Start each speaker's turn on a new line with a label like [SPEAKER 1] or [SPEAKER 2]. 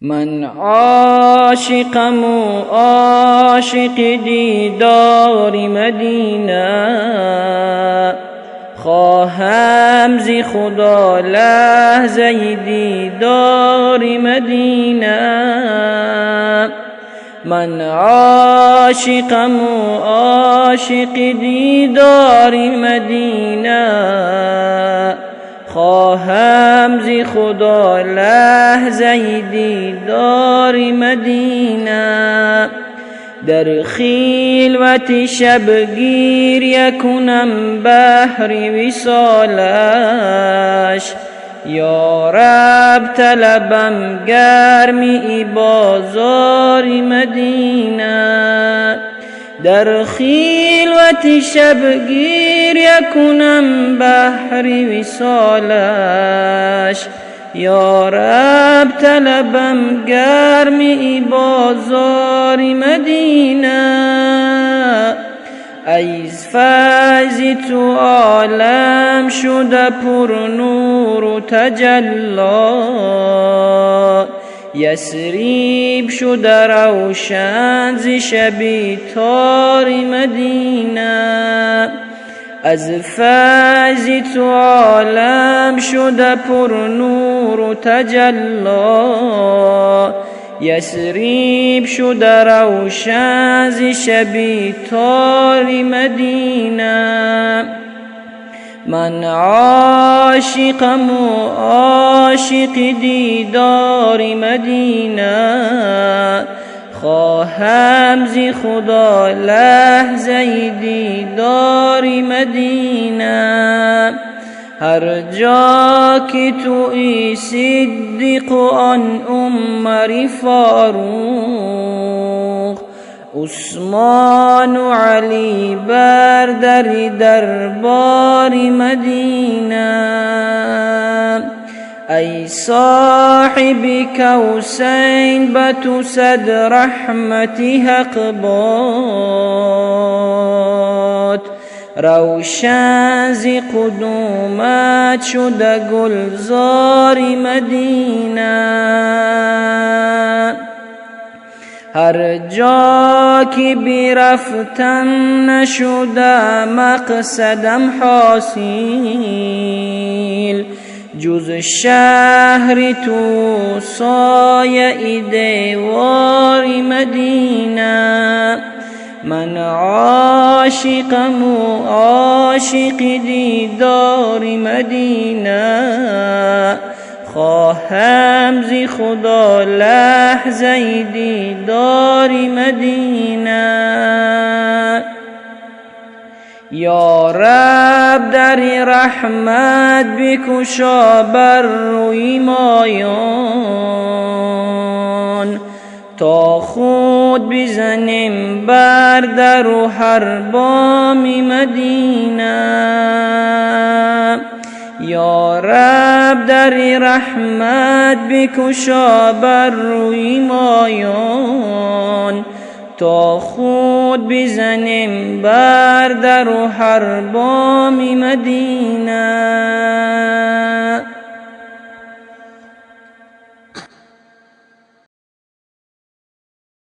[SPEAKER 1] من عاشقم و عاشق دیدار مدینه، خواهم ز خدا لحظه دیدار مدینه. من عاشقم و عاشق دیدار مدینه، خواهم ز خدا لحظه دیدار مدینه. در خلوت شبگیر یکنم بهر وصالش، یا رب طلبم گرمی بازار مدینه. در خلوت شبگیر یکنم بهر وصالش، یا رب طلبم گرمی بازار مدینه. از فیض تو عالم شده پر نور و تجلی، یثریب شده روشن ز شب تار مدینه. از فیض تو عالم شده پر نور و تجلی، یثریب شده روشن ز شب تار مدینه. من عاشقم و عاشق دیدار مدینه، خواهم ز خدا لحظه دیدار مدینه. هر جا که تویی صدیق و آن عمر فاروق، عثمان و علی بر دربار مدینه. ای صاحب کوسین به تو صد رحمت حق باد، روشن ز قدومت شده گلزار مدینه. هر جا که برفتم نشده مقصدم حاصل، جز شهر تو سایه دیوار مدینه. من عاشقم و عاشق دیدار مدینه، خواهم ز خدا لحظه دیدار مدینه. یا رب در رحمت بگشا بر روی مایان، تا خود بزنیم بر در و هر بام مدینه. یا رب در رحمت بگشا بر روی مایان، تا خود بزنیم بر در و هر بام مدینه.